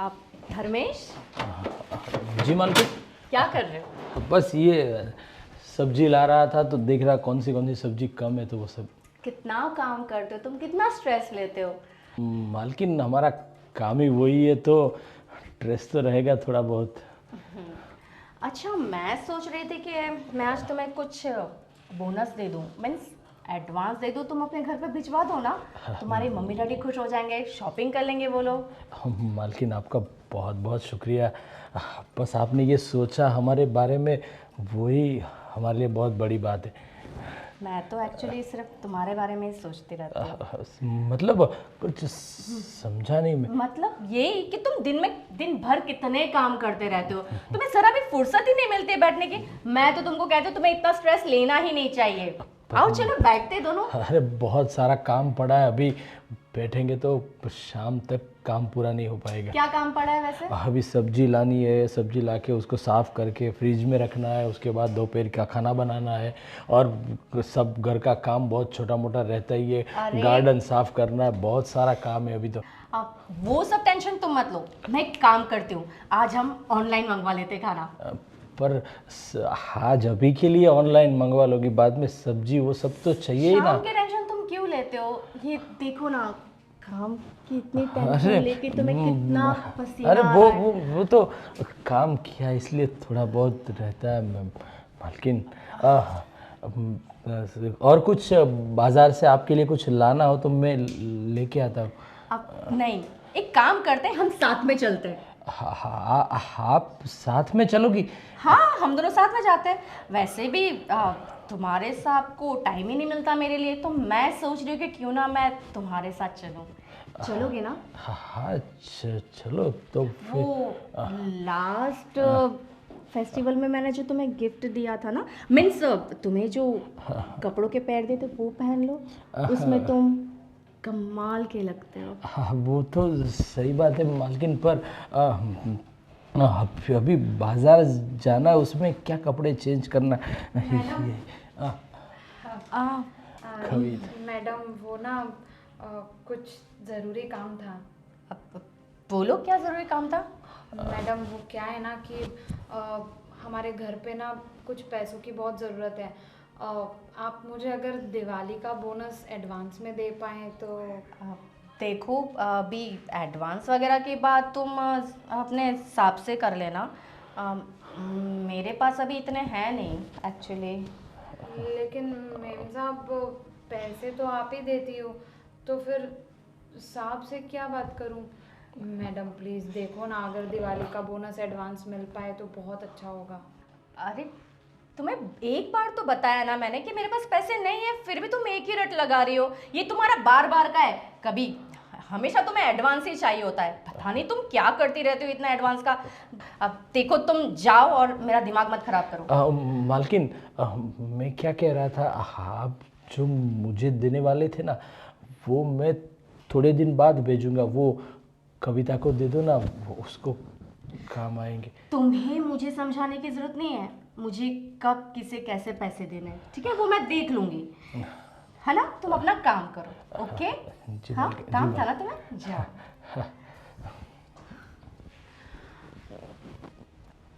आप धर्मेश जी मालकिन। क्या कर रहे हो? बस ये सब्जी ला रहा था तो देख रहा कौन सी सब्जी कम है तो वो सब। कितना काम करते हो तुम, कितना स्ट्रेस लेते हो? मालकिन हमारा काम ही वही है तो स्ट्रेस तो रहेगा थोड़ा बहुत। अच्छा, मैं सोच रही थी कि मैं आज तुम्हें कुछ बोनस दे दूं, मीन्स एडवांस दे दूं, तुम अपने घर पे भिजवा दो ना। तुम्हारी मम्मी डैडी खुश हो जाएंगे, शॉपिंग कर लेंगे वो लोग। मालकिन आपका बहुत बहुत शुक्रिया। बस आपने ये सोचा हमारे बारे में, वही हमारे लिए बहुत बड़ी बात है। मैं तो एक्चुअली सिर्फ तुम्हारे बारे में ही सोचती रहती हूँ। मतलब कुछ समझा नहीं मैं। मतलब ये कि तुम दिन भर कितने काम करते रहते हो, तुम्हें जरा भी फुर्सत ही नहीं मिलती है बैठने की। मैं तो तुमको कहती हूँ तुम्हें इतना स्ट्रेस लेना ही नहीं चाहिए। आओ चलो बैठते दोनों। अरे बहुत सारा काम पड़ा है, अभी बैठेंगे तो शाम तक काम पूरा नहीं हो पाएगा। क्या काम पड़ा है वैसे? अभी सब्जी लानी है, सब्जी लाके उसको साफ़ करके फ्रिज में रखना है, उसके बाद दोपहर का खाना बनाना है और सब घर का काम बहुत छोटा मोटा रहता ही है। गार्डन साफ़ करना है, बहुत सारा काम है अभी तो। अब वो सब टेंशन तुम मत लो, मैं एक काम करती हूँ, आज हम ऑनलाइन मंगवा लेते खाना। पर आज अभी के लिए ऑनलाइन मंगवा लोगी, बाद में सब्जी वो सब तो चाहिए ही ना। शाम की टेंशन तुम क्यों लेते हो? ये देखो ना, काम की इतनी टेंशन लेके तुम्हें कितना पसीना अरे आ वो रहा है। वो वो तो काम किया इसलिए थोड़ा बहुत रहता है मालकिन। और कुछ बाजार से आपके लिए कुछ लाना हो तो मैं लेके आता हूँ। अब नहीं, एक काम करते हैं, हम साथ में चलते हैं। आप साथ में चलोगी? हाँ, हम दोनों साथ में जाते हैं। वैसे भी तुम्हारे साथ को टाइम ही नहीं मिलता मेरे लिए, तो मैं सोच रही हूँ कि क्यों ना मैं तुम्हारे साथ चलूँ। चलोगे ना? हाँ चलो तो फिर। वो लास्ट फेस्टिवल में मैंने जो तुम्हें गिफ्ट दिया था ना, मीन्स तुम्हें जो कपड़ों के पैर देते वो पहन लो, उसमें तुम कमाल के लगते हो। हाँ वो तो सही बात है मालकिन, पर अभी बाजार जाना है, उसमें क्या कपड़े चेंज करना ये। मैडम वो ना कुछ ज़रूरी काम था। अब बोलो क्या ज़रूरी काम था? मैडम वो क्या है ना कि हमारे घर पे ना कुछ पैसों की बहुत ज़रूरत है। आप मुझे अगर दिवाली का बोनस एडवांस में दे पाएँ तो। देखो, अभी एडवांस वगैरह की बात तुम अपने हिसाब से कर लेना। मेरे पास अभी इतने हैं नहीं एक्चुअली। लेकिन मेम साहब पैसे तो आप ही देती हो, तो फिर साहब से क्या बात करूं? मैडम प्लीज़ देखो ना, अगर दिवाली का बोनस एडवांस मिल पाए तो बहुत अच्छा होगा। अरे तुम्हें एक बार तो बताया ना मैंने कि मेरे पास पैसे नहीं है, फिर भी तुम एक ही रट लगा रही हो। ये तुम्हारा बार बार का है, कभी हमेशा तुम्हें एडवांस ही चाहिए होता है। पता नहीं तुम क्या करती रहती हो इतना एडवांस का। अब देखो, तुम जाओ और मेरा दिमाग मत खराब करो। मालकिन, मैं क्या कह रहा था, आप जो मुझे देने वाले थे ना, वो मैं थोड़े दिन बाद भेजूंगा। वो कविता को दे दो ना, वो उसको काम आएंगे। तुम्हें मुझे समझाने की जरूरत नहीं है मुझे कब किसे कैसे पैसे देने हैं, ठीक है? वो मैं देख लूंगी, है ना? तुम अपना काम करो, ओके? हाँ, काम था ना तुम्हें, जाओ।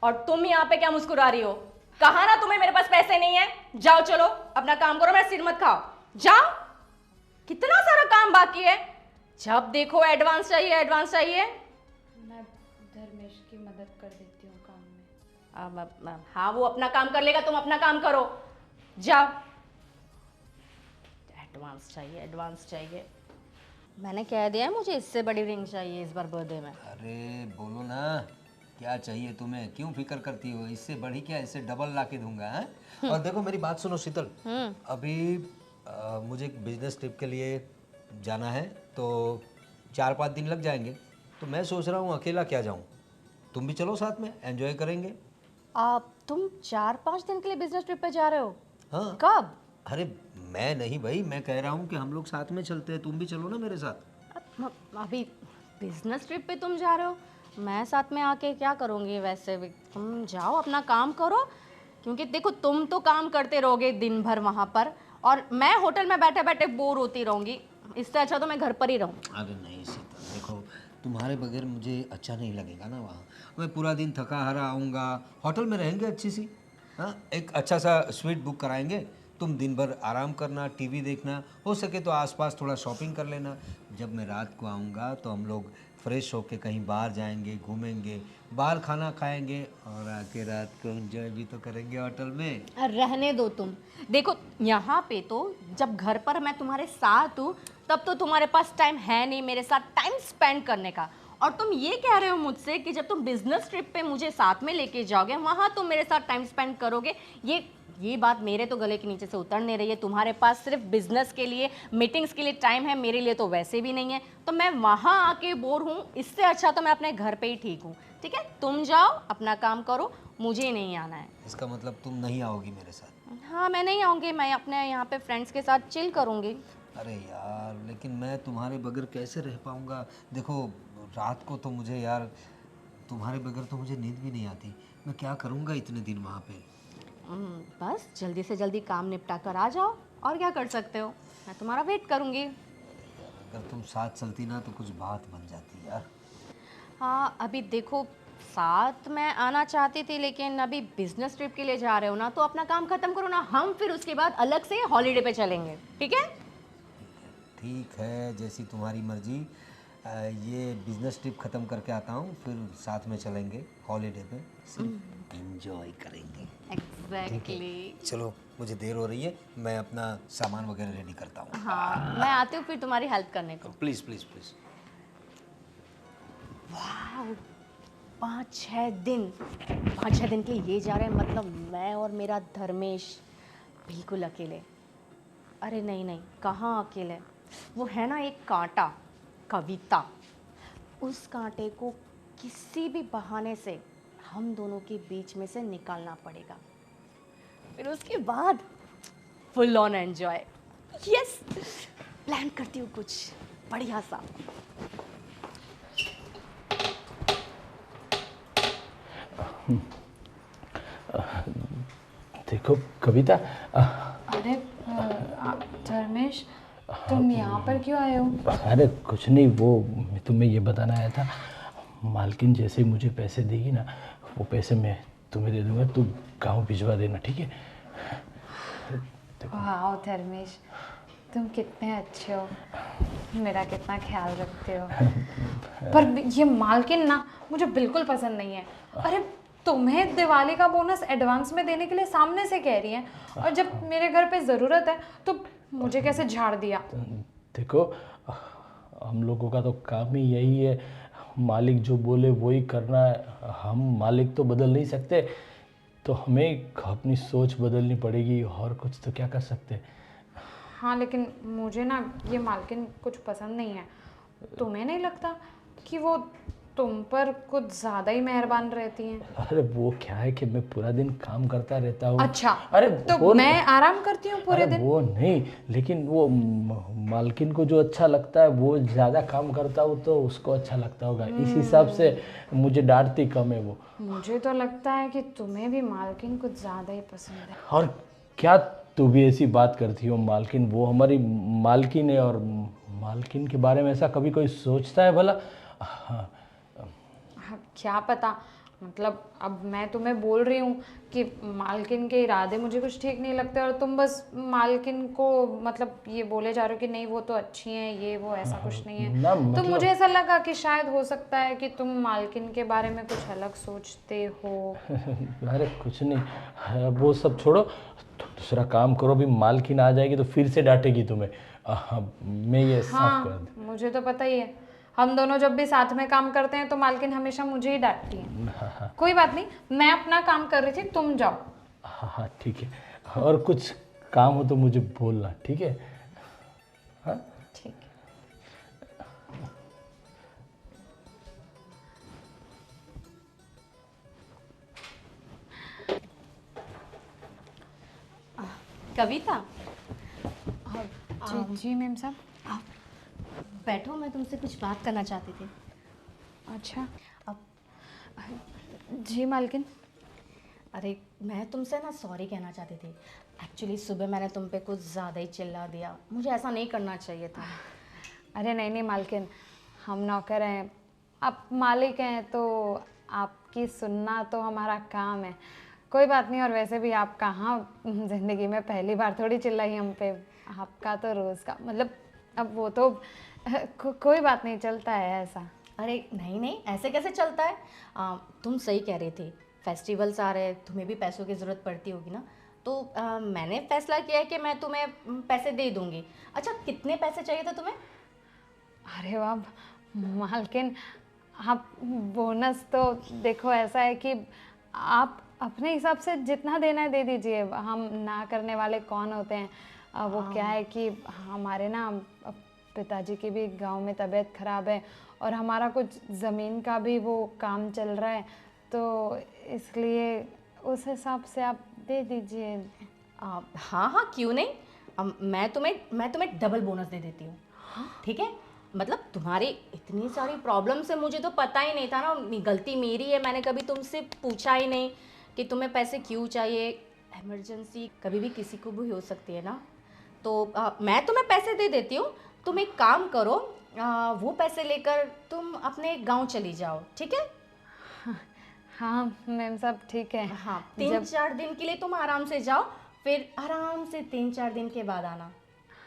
और तुम यहाँ पे क्या मुस्कुरा रही हो? कहा ना तुम्हें मेरे पास पैसे नहीं है। जाओ चलो अपना काम करो, मेरा सिर मत खाओ, जाओ। कितना सारा काम बाकी है, जब देखो एडवांस चाहिए एडवांस चाहिए। मैं धर्मेश की मदद कर देती हूँ काम में। हाँ, वो अपना काम कर लेगा, तुम अपना काम करो, जाओ। एडवांस चाहिए एडवांस चाहिए। मैंने कह दिया है मुझे इससे बड़ी रिंग चाहिए इस बार बर्थडे में। अरे बोलो ना, क्या चाहिए तुम्हें? क्यों फिक्र करती हो? इससे बढ़ी क्या, इससे डबल ला के दूंगा है? और देखो मेरी बात सुनो शीतल, अभी मुझे एक बिजनेस ट्रिप के लिए जाना है तो 4-5 दिन लग जाएंगे। तो मैं सोच रहा हूँ अकेला क्या जाऊँ, तुम भी चलो साथ में, एंजॉय करेंगे। तुम 4-5 दिन के लिए बिजनेस ट्रिप पे जा रहे हो? हाँ। कब? अरे मैं नहीं भाई, मैं कह रहा हूँ कि हम लोग साथ में चलते हैं, तुम भी चलो ना मेरे साथ। अभी बिजनेस ट्रिप पे तुम जा रहे हो, मैं साथ में आके क्या करूँगी? वैसे भी तुम जाओ अपना काम करो, क्योंकि देखो तुम तो काम करते रहोगे दिन भर वहाँ पर, और मैं होटल में बैठे बैठे बोर होती रहूँगी। इससे अच्छा तो मैं घर पर ही रहूँ। अरे नहीं शीतल, देखो तुम्हारे बगैर मुझे अच्छा नहीं लगेगा ना वहाँ। मैं पूरा दिन थका हारा आऊँगा, होटल में रहेंगे अच्छी सी, हाँ एक अच्छा सा स्वीट बुक कराएंगे, तुम दिन भर आराम करना, टीवी देखना, हो सके तो आसपास थोड़ा शॉपिंग कर लेना। जब मैं रात को आऊँगा तो हम लोग फ्रेश होके कहीं बाहर जाएंगे, घूमेंगे, बाहर खाना खाएंगे और आके रात को एंजॉय भी तो करेंगे होटल में। रहने दो तुम। देखो यहाँ पे तो जब घर पर मैं तुम्हारे साथ हूँ तब तो तुम्हारे पास टाइम है नहीं मेरे साथ टाइम स्पेंड करने का, और तुम ये कह रहे हो मुझसे कि जब तुम बिजनेस ट्रिप पे मुझे साथ में लेके जाओगे वहाँ तुम मेरे साथ टाइम स्पेंड करोगे। ये बात मेरे तो गले के नीचे से उतर नहीं रही है। तुम्हारे पास सिर्फ बिजनेस के लिए, मीटिंग्स के लिए टाइम है, मेरे लिए तो वैसे भी नहीं है। तो मैं वहाँ आके बोर हूँ, इससे अच्छा तो मैं अपने घर पे ही ठीक हूँ। ठीक है, तुम जाओ अपना काम करो, मुझे नहीं आना है। इसका मतलब तुम नहीं आओगी मेरे साथ? हाँ मैं नहीं आऊँगी, मैं अपने यहाँ पे फ्रेंड्स के साथ चिल करूँगी। अरे यार लेकिन मैं तुम्हारे बगैर कैसे रह पाऊँगा? देखो रात को तो मुझे यार तुम्हारे बगैर तो मुझे नींद भी नहीं आती। मैं क्या करूँगा इतने दिन वहाँ पे? बस जल्दी से जल्दी काम निपटा कर आ जाओ, और क्या कर सकते हो, मैं तुम्हारा वेट करूँगी। अगर तुम साथ चलती ना तो कुछ बात बन जाती यार। हाँ अभी देखो, साथ मैं आना चाहती थी लेकिन अभी बिजनेस ट्रिप के लिए जा रहे हो ना, तो अपना काम खत्म करो ना, हम फिर उसके बाद अलग से हॉलीडे पे चलेंगे। ठीक है? ठीक है जैसी तुम्हारी मर्जी। ये बिजनेस ट्रिप ख़त्म करके आता हूँ, फिर साथ में चलेंगे हॉलीडे पे, सिर्फ एंजॉय करेंगे। एग्जैक्टली। चलो मुझे देर हो रही है, मैं अपना सामान वगैरह रेडी करता हूँ। हाँ मैं आती हूँ फिर तुम्हारी हेल्प करने को। Please please please. 5-6 दिन के लिए ये जा रहे हैं, मतलब मैं और मेरा धर्मेश बिल्कुल अकेले। अरे नहीं नहीं, कहाँ अकेले, वो है ना एक कांटा, कविता। उस कांटे को किसी भी बहाने से हम दोनों के बीच में से निकालना पड़ेगा, फिर उसके बाद full on enjoy. Yes, plan करती हूँ कुछ बढ़िया सा। देखो कविता, अरे धर्मेश, तुम यहाँ पर क्यों आए हो? अरे कुछ नहीं, वो मैं तुम्हें ये बताना आया था। मालकिन जैसे ही मुझे पैसे देगी ना, वो पैसे मैं तुम्हें दे दूंगा, तू गांव भिजवा देना, ठीक है? वाह धर्मेश, तुम कितने अच्छे हो, मेरा कितना ख्याल रखते हो। पर ये मालकिन ना मुझे बिल्कुल पसंद नहीं है। अरे तुम्हें दिवाली का बोनस एडवांस में देने के लिए सामने से कह रही हैं, और जब मेरे घर पे ज़रूरत है तो मुझे कैसे झाड़ दिया। देखो हम लोगों का तो काम ही यही है, मालिक जो बोले वही करना है। हम मालिक तो बदल नहीं सकते, तो हमें अपनी सोच बदलनी पड़ेगी, और कुछ तो क्या कर सकते। हाँ लेकिन मुझे ना ये मालकिन कुछ पसंद नहीं है। तुम्हें नहीं लगता कि वो तुम पर कुछ ज़्यादा ही मेहरबान रहती हैं? अरे वो क्या है कि मैं पूरा दिन काम करता रहता हूँ। अच्छा, अरे तो वो मैं आराम करती हूँ पूरे अरे दिन। वो नहीं, लेकिन वो मालकिन को जो अच्छा लगता है, वो ज़्यादा काम करता हूँ तो उसको अच्छा लगता होगा, इस हिसाब से मुझे डांटती कम है वो। मुझे तो लगता है कि तुम्हें भी मालकिन कुछ ज़्यादा ही पसंद है। और क्या तू भी ऐसी बात करती हो? मालकिन वो हमारी मालकिन है, और मालकिन के बारे में ऐसा कभी कोई सोचता है भला? हाँ, हाँ, क्या पता, मतलब अब मैं तुम्हें बोल रही हूँ कि मालकिन के इरादे मुझे कुछ ठीक नहीं लगते, और तुम बस मालकिन को मतलब ये बोले जा रहे हो कि नहीं वो तो अच्छी हैं, ये वो ऐसा कुछ नहीं है। ना तो मतलब मुझे ऐसा लगा कि शायद हो सकता है कि तुम मालकिन के बारे में कुछ अलग सोचते हो। अरे कुछ नहीं, वो सब छोड़ो, तो दूसरा काम करो। अभी मालकिन आ जाएगी तो फिर से डांटेगी तुम्हें। मैं ये साफ कर दूं। हाँ मुझे तो पता ही है, हम दोनों जब भी साथ में काम करते हैं तो मालकिन हमेशा मुझे ही डांटती है। कोई बात नहीं, मैं अपना काम कर रही थी, तुम जाओ। हाँ हाँ ठीक है, और कुछ काम हो तो मुझे बोलना, ठीक है? हाँ ठीक है। कविता, जी जी मैम साहब। बैठो, मैं तुमसे कुछ बात करना चाहती थी। अच्छा अब जी मालकिन। अरे मैं तुमसे ना सॉरी कहना चाहती थी। एक्चुअली सुबह मैंने तुम पे कुछ ज़्यादा ही चिल्ला दिया, मुझे ऐसा नहीं करना चाहिए था। अरे नहीं नहीं मालकिन, हम नौकर हैं, आप मालिक हैं तो आपकी सुनना तो हमारा काम है। कोई बात नहीं, और वैसे भी आप कहाँ ज़िंदगी में पहली बार थोड़ी चिल्लाई हम पे, आपका तो रोज़ का मतलब, अब वो तो कोई बात नहीं, चलता है ऐसा। अरे नहीं नहीं, ऐसे कैसे चलता है? तुम सही कह रही थी, फेस्टिवल्स आ रहे हैं, तुम्हें भी पैसों की ज़रूरत पड़ती होगी ना, तो मैंने फैसला किया है कि मैं तुम्हें पैसे दे दूंगी। अच्छा, कितने पैसे चाहिए थे तुम्हें? अरे वाह मालकिन, आप बोनस तो देखो ऐसा है कि आप अपने हिसाब से जितना देना है दे दीजिए, हम ना करने वाले कौन होते हैं। वो क्या है कि हमारे ना पिताजी की भी गांव में तबीयत ख़राब है और हमारा कुछ ज़मीन का भी वो काम चल रहा है, तो इसलिए उस हिसाब से आप दे दीजिए। हाँ हाँ, क्यों नहीं। मैं तुम्हें डबल बोनस दे देती हूँ, ठीक है? मतलब तुम्हारी इतनी सारी प्रॉब्लम से मुझे तो पता ही नहीं था ना, गलती मेरी है, मैंने कभी तुमसे पूछा ही नहीं कि तुम्हें पैसे क्यों चाहिए। इमरजेंसी कभी भी किसी को भी हो सकती है ना, तो मैं तुम्हें पैसे दे देती हूँ। तुम एक काम करो, वो पैसे लेकर तुम अपने गांव चली जाओ, ठीक है? हाँ मैम साहब ठीक है। हाँ, 3-4 दिन के लिए तुम आराम से जाओ, फिर आराम से 3-4 दिन के बाद आना।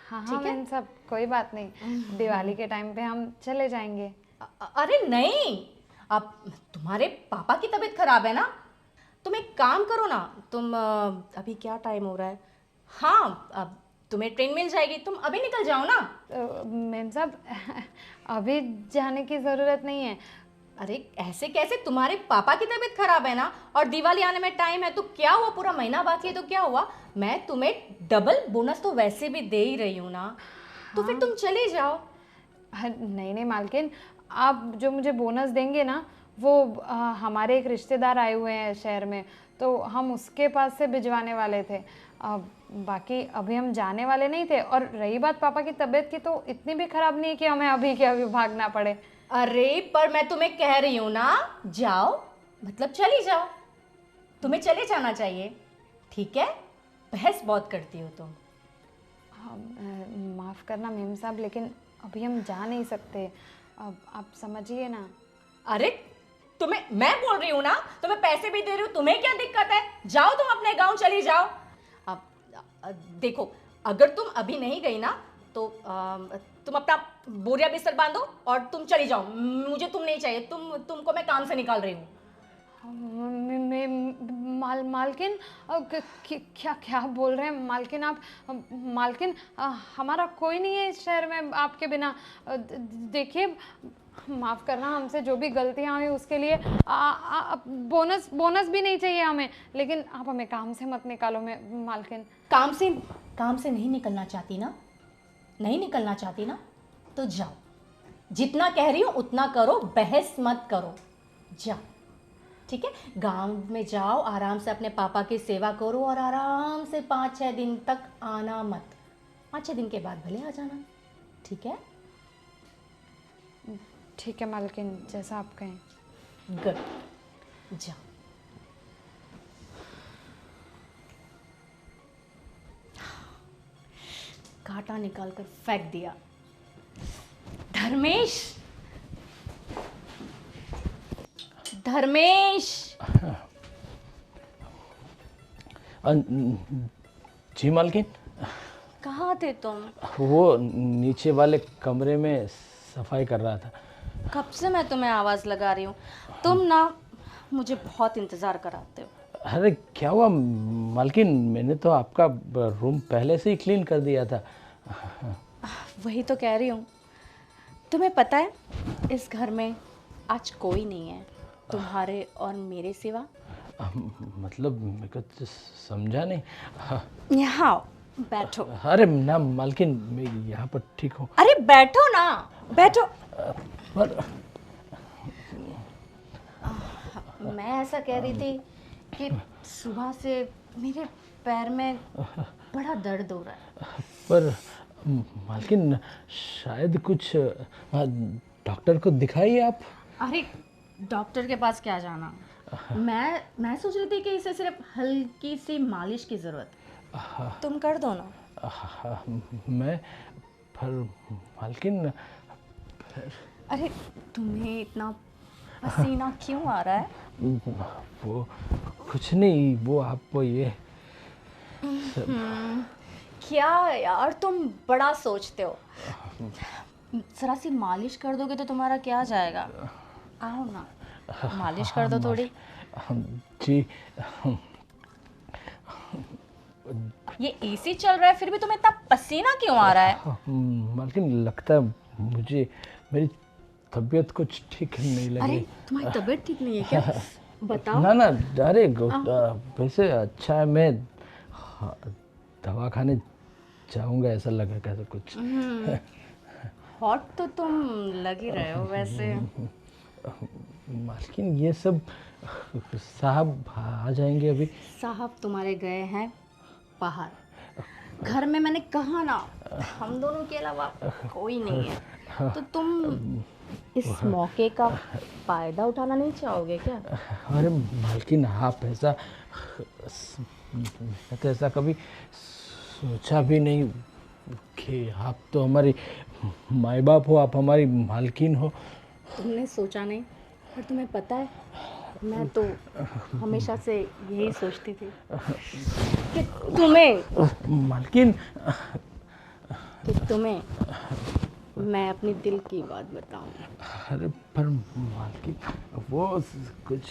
हाँ ठीक हाँ है? मैम साहब, कोई बात नहीं, दिवाली के टाइम पे हम चले जाएंगे। अरे नहीं, अब तुम्हारे पापा की तबीयत खराब है ना, तुम एक काम करो ना, तुम अभी क्या टाइम हो रहा है? हाँ, अब तुम्हें ट्रेन मिल जाएगी, तुम अभी निकल जाओ ना। मैम साहब अभी जाने की ज़रूरत नहीं है। अरे ऐसे कैसे, तुम्हारे पापा की तबीयत खराब है ना, और दिवाली आने में टाइम है, तो क्या हुआ, पूरा महीना बाकी है तो क्या हुआ? मैं तुम्हें डबल बोनस तो वैसे भी दे ही रही हूँ ना, तो फिर तुम चले जाओ। नहीं नहीं मालकिन, आप जो मुझे बोनस देंगे ना, वो हमारे एक रिश्तेदार आए हुए हैं शहर में, तो हम उसके पास से भिजवाने वाले थे। बाकी अभी हम जाने वाले नहीं थे, और रही बात पापा की तबीयत की, तो इतनी भी ख़राब नहीं है कि हमें अभी के अभी भागना पड़े। अरे पर मैं तुम्हें कह रही हूँ ना, जाओ, मतलब चली जाओ, तुम्हें चले जाना चाहिए, ठीक है? बहस बहुत करती हो तुम। माफ़ करना मेम साहब, लेकिन अभी हम जा नहीं सकते, अब आप समझिए ना। अरे तुम्हें मैं बोल रही हूँ ना, तुम्हें पैसे भी दे रही हूँ, तुम्हें क्या दिक्कत है? जाओ, तुम अपने गांव चली जाओ। अब देखो, अगर तुम अभी नहीं गई ना, तो तुम अपना बोरिया बिस्तर बांधो और तुम चली जाओ, मुझे तुम नहीं चाहिए, तुमको मैं काम से निकाल रही हूँ। मालकिन क्या क्या बोल रहे हैं मालकिन आप? मालकिन हमारा कोई नहीं है इस शहर में आपके बिना। देखिए, माफ़ करना, हमसे जो भी गलतियाँ हुई उसके लिए बोनस भी नहीं चाहिए हमें, लेकिन आप हमें काम से मत निकालो मालकिन। काम से नहीं निकलना चाहती ना, नहीं निकलना चाहती ना, तो जाओ, जितना कह रही हो उतना करो, बहस मत करो, जाओ, ठीक है? गांव में जाओ, आराम से अपने पापा की सेवा करो, और आराम से 5-6 दिन तक आना मत, 5-6 दिन के बाद भले आ जाना, ठीक है? ठीक है मालकिन, जैसा आप कहें। गुड, जाओ। कांटा निकाल कर फेंक दिया। धर्मेश, धर्मेश। जी मालकिन, कहाँ थे तुम? वो नीचे वाले कमरे में सफाई कर रहा था। कब से मैं तुम्हें आवाज़ लगा रही हूँ, तुम ना मुझे बहुत इंतज़ार कराते हो। अरे क्या हुआ मालकिन, मैंने तो आपका रूम पहले से ही क्लीन कर दिया था। वही तो कह रही हूँ, तुम्हें पता है इस घर में आज कोई नहीं है तुम्हारे और मेरे सिवा। मतलब मेरे को तो समझा नहीं। यहाँ आओ, बैठो। अरे ना मालकिन, मैं यहाँ पर ठीक हूँ। अरे बैठो ना, बैठो। पर मैं ऐसा कह रही थी कि सुबह से मेरे पैर में बड़ा दर्द हो रहा है। पर मालकिन, शायद कुछ डॉक्टर को दिखाइए आप। अरे डॉक्टर के पास क्या जाना, मैं सोच रही थी कि इसे सिर्फ हल्की सी मालिश की ज़रूरत है, तुम कर दो ना। मैं पर मालकिन, अरे तुम्हें इतना पसीना क्यों आ रहा है? वो कुछ नहीं, वो आपको ये क्या यार तुम बड़ा सोचते हो। जरा सी मालिश कर दोगे तो तुम्हारा क्या जाएगा? आओ ना, मालिश कर दो थोड़ी। जी। ये एसी चल रहा है फिर भी तुम्हें इतना पसीना क्यों आ रहा है? मालकिन लगता है मुझे मेरी तबीयत कुछ ठीक नहीं लग अरे रही। तुम्हारी तबीयत ठीक नहीं है क्या? बताओ। ना ना, अरे वैसे अच्छा है, मैं दवा खाने जाऊंगा, ऐसा लगा कैसे कुछ। हॉट तो तुम लग ही रहे हो वैसे। मालकिन ये सब साहब आ जाएंगे अभी। साहब तुम्हारे गए हैं बाहर, घर में मैंने कहा ना हम दोनों के अलावा कोई नहीं है, तो तुम इस मौके का फायदा उठाना नहीं चाहोगे क्या? अरे मालकिन आप ऐसा, मैं तो ऐसा कभी सोचा भी नहीं कि आप तो हमारी माई बाप हो, आप हमारी मालकिन हो। तुमने सोचा नहीं, पर तुम्हें पता है मैं तो हमेशा से यही सोचती थी कि मालकिन मैं अपनी दिल की बात बताऊं। अरे पर मालकिन वो कुछ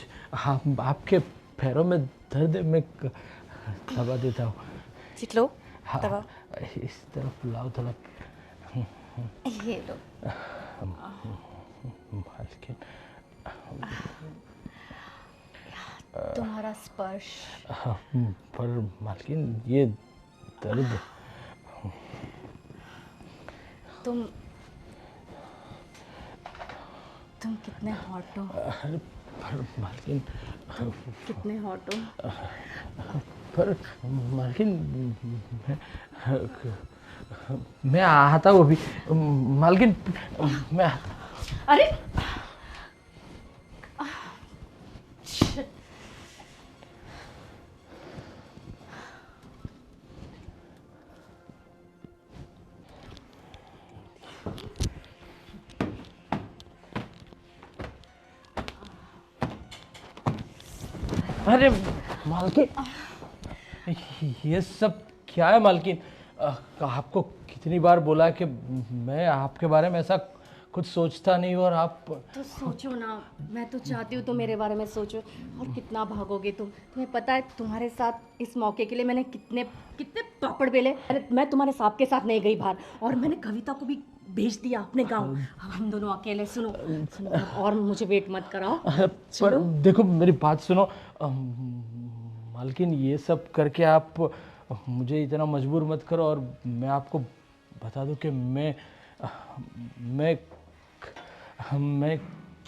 आपके पैरों में दर्द है, मैं दबा देता हूँ। चिटलो हाँ, दबा। इस तरफ लाओ थोड़ा। ये लो। मालकिन तुम्हारा स्पर्श। पर मालकिन ये दर्द, तुम कितने हॉट हो। अरे पर मालकिन, कितने हॉट हो। पर मालकिन मैं आता हूँ अभी। मालकिन मैं, अरे अरे मालकिन ये सब क्या है मालकिन? आपको कितनी बार बोला कि मैं आपके बारे में ऐसा कुछ सोचता नहीं, और आप तो सोचो ना, मैं तो चाहती हूँ तुम मेरे बारे में सोचो। और कितना भागोगे तुम? तुम्हें पता है तुम्हारे साथ इस मौके के लिए मैंने कितने कितने पापड़ बेले। अरे मैं तुम्हारे साहब के साथ नहीं गई बाहर, और मैंने कविता को भी भेज दिया अपने गांव। अब हम दोनों अकेले। सुनो सुनो, और मुझे वेट मत कराओ। पर देखो मेरी बात सुनो। मालकिन ये सब करके आप मुझे इतना मजबूर मत करो, और मैं आपको बता दूं कि मैं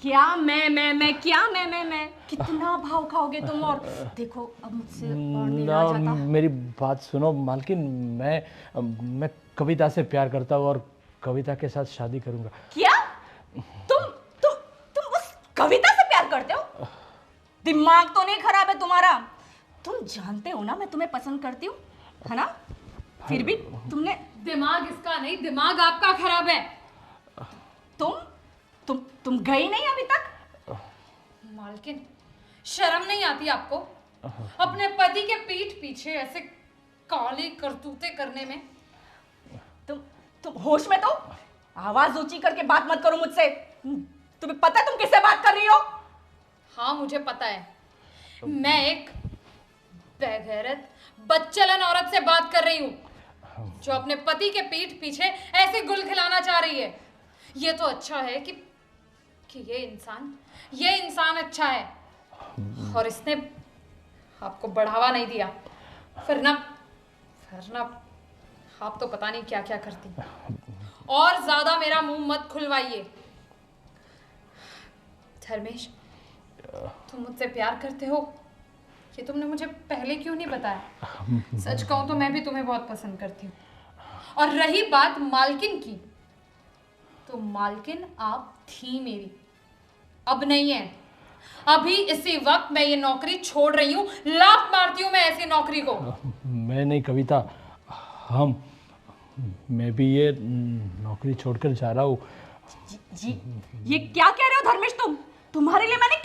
क्या मैं कितना भाव खाओगे तुम? और देखो अब मुझसे और नहीं रहा जाता। मेरी बात सुनो मालकिन, मैं कविता से प्यार करता हूँ, और कविता के साथ शादी करूंगा। क्या? तुम उस कविता से प्यार करते हो? दिमाग तो नहीं खराब है तुम्हारा? तुम जानते हो ना मैं तुम्हें पसंद करती हूँ, है ना? फिर भी तुमने। दिमाग इसका नहीं, दिमाग आपका खराब है। तुम गई नहीं अभी तक? मालकिन शर्म नहीं आती आपको अपने पति के पीठ पीछे ऐसे काली करतूतें करने में? तुम होश में तो? आवाज ऊंची करके बात मत करो मुझसे। तुम्हें पता है तुम किससे बात कर रही हो? हाँ मुझे पता है, मैं एक बेगैरत बदचलन औरत से बात कर रही हूँ जो अपने पति के पीठ पीछे ऐसे गुल खिलाना चाह रही है। ये तो अच्छा है कि ये इंसान अच्छा है, और इसने आपको बढ़ावा नहीं दिया। फिर ना आप तो पता नहीं क्या क्या करती। और ज्यादा मेरा मुंह मत खुलवाइए। धर्मेश, तुम मुझसे प्यार करते हो, ये तुमने मुझे पहले क्यों नहीं बताया? सच कहूं तो मैं भी तुम्हें बहुत पसंद करती हूँ। और रही बात मालकिन की, तो मालकिन आप थी मेरी, अब नहीं है। अभी इसी वक्त मैं ये नौकरी छोड़ रही हूँ, लात मारती हूँ मैं ऐसी नौकरी को। मैं नहीं कविता, मैं भी ये नौकरी छोड़कर जा रहा हूँ। जी ये क्या कह रहे हो धर्मेश? तुम्हारे लिए मैंने